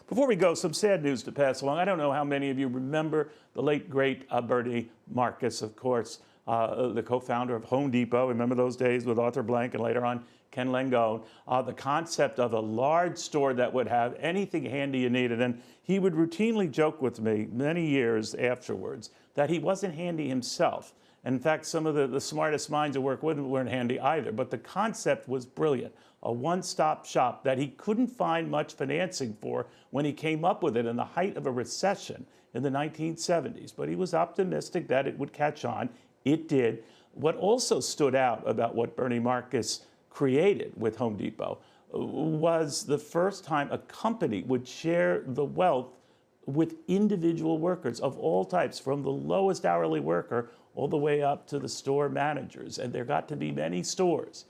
Before we go, some sad news to pass along. I don't know how many of you remember the late, great Bernie Marcus, of course, the co-founder of Home Depot. Remember those days with Arthur Blank and later on Ken Langone? The concept of a large store that would have anything handy you needed. And he would routinely joke with me many years afterwards that he wasn't handy himself. In fact, some of the smartest minds at work weren't handy either. But the concept was brilliant. A one-stop shop that he couldn't find much financing for when he came up with it in the height of a recession in the 1970s. But he was optimistic that it would catch on. It did. What also stood out about what Bernie Marcus created with Home Depot was the first time a company would share the wealth with individual workers of all types, from the lowest hourly worker all the way up to the store managers. And there got to be many stores.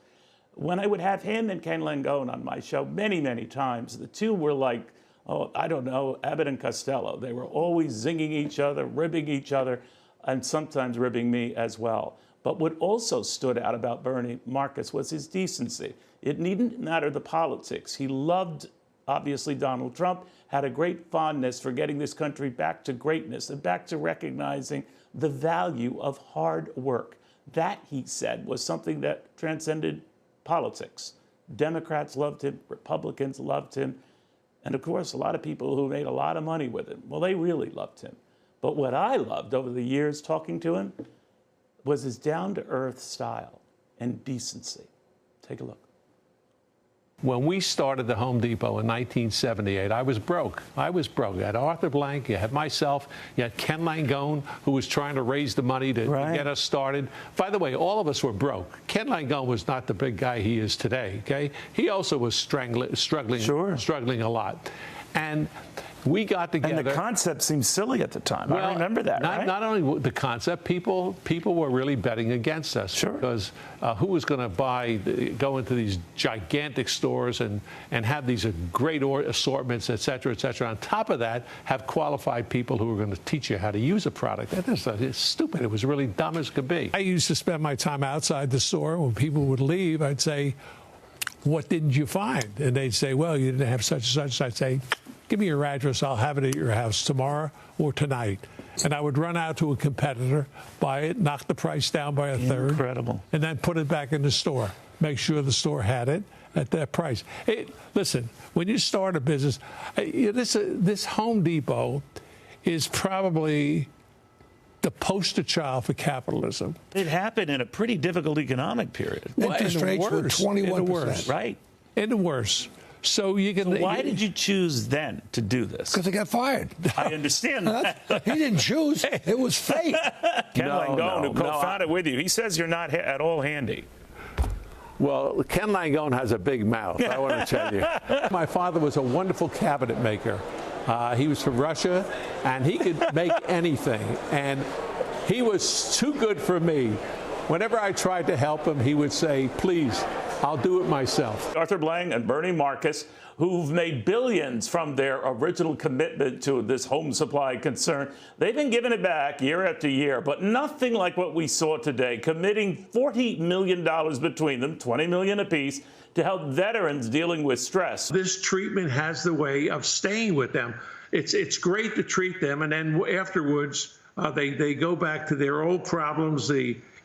When I would have him and Ken Langone on my show many, many times, the two were like, oh, I don't know, Abbott and Costello. They were always zinging each other, ribbing each other, and sometimes ribbing me as well. But what also stood out about Bernie Marcus was his decency. It needn't matter the politics. He loved, obviously, Donald Trump, had a great fondness for getting this country back to greatness and back to recognizing the value of hard work. That, he said, was something that transcended politics. Democrats loved him, Republicans loved him, and of course, a lot of people who made a lot of money with him, well, they really loved him. But what I loved over the years talking to him was his down-to-earth style and decency. Take a look. When we started the Home Depot in 1978, I was broke. I was broke. You had Arthur Blank, you had myself, you had Ken Langone, who was trying to raise the money to get us started. By the way, all of us were broke. Ken Langone was not the big guy he is today, okay? He also was struggling a lot. And we got together. And the concept seemed silly at the time. Well, I remember that, right? Not only the concept, people were really betting against us. Sure. Because who was going to go into these gigantic stores and have these great assortments, et cetera, et cetera. On top of that, have qualified people who were going to teach you how to use a product. It's stupid. It was really dumb as could be. I used to spend my time outside the store. When people would leave, I'd say, what didn't you find? And they'd say, well, you didn't have such and such. I'd say, give me your address. I'll have it at your house tomorrow or tonight. And I would run out to a competitor, buy it, knock the price down by a third. Incredible. And then put it back in the store. Make sure the store had it at that price. Listen, when you start a business, this Home Depot is probably the poster child for capitalism. It happened in a pretty difficult economic period. Interest rates were 21%. Right. And the worst. So you can. So why did you choose then to do this? Because they got fired. I understand that. He didn't choose. It was fate. Ken Langone, who co-founded with you, he says you're not at all handy. Well, Ken Langone has a big mouth, I want to tell you. My father was a wonderful cabinet maker. He was from Russia, and he could make anything. And he was too good for me. Whenever I tried to help him, he would say, please, I'll do it myself. Arthur Blank and Bernie Marcus, who've made billions from their original commitment to this home supply concern, they've been giving it back year after year, but nothing like what we saw today, committing $40 million between them, $20 million apiece, to help veterans dealing with stress. This treatment has the way of staying with them. It's great to treat them, and then afterwards they go back to their old problems.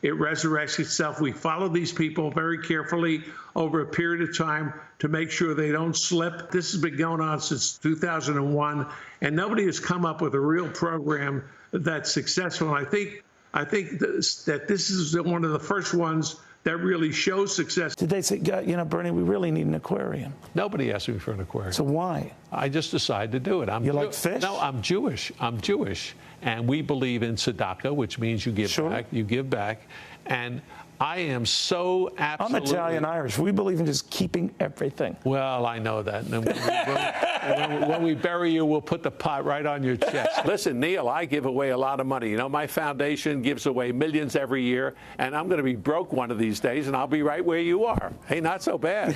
It resurrects itself. We follow these people very carefully over a period of time to make sure they don't slip. This has been going on since 2001, and nobody has come up with a real program that's successful. And I think that this is one of the first ones that really shows success. Did they say, Bernie, we really need an aquarium? Nobody asked me for an aquarium. So why? I just decided to do it. You like fish? No, I'm Jewish. And we believe in tzedakah, which means you give back. You give back. And I am so absolutely... I'm Italian-Irish. We believe in just keeping everything. Well, I know that. And when we bury you, we'll put the pot right on your chest. Listen, Neil, I give away a lot of money. You know, my foundation gives away millions every year, and I'm going to be broke one of these days, and I'll be right where you are. Hey, not so bad.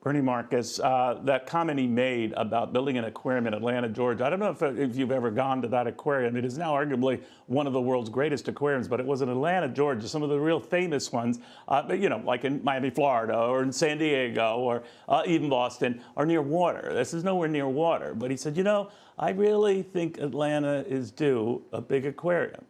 Bernie Marcus, that comment he made about building an aquarium in Atlanta, Georgia. I don't know if you've ever gone to that aquarium. It is now arguably one of the world's greatest aquariums, but it was in Atlanta, Georgia, some of the real famous ones, you know, like in Miami, Florida, or in San Diego, or even Boston, are near water. This is nowhere near water. But he said, you know, I really think Atlanta is due a big aquarium.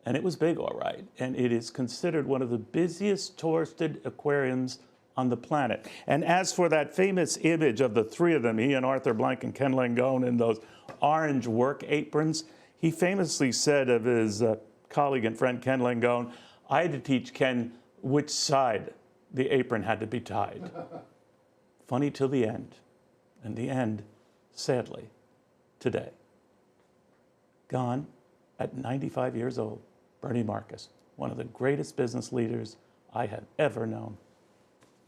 And it was big, all right. And it is considered one of the busiest touristed aquariums on the planet. And as for that famous image of the three of them, he and Arthur Blank and Ken Langone in those orange work aprons, he famously said of his colleague and friend Ken Langone, I had to teach Ken which side the apron had to be tied. Funny till the end. And the end, sadly, today. Gone at 95 years old, Bernie Marcus, one of the greatest business leaders I have ever known.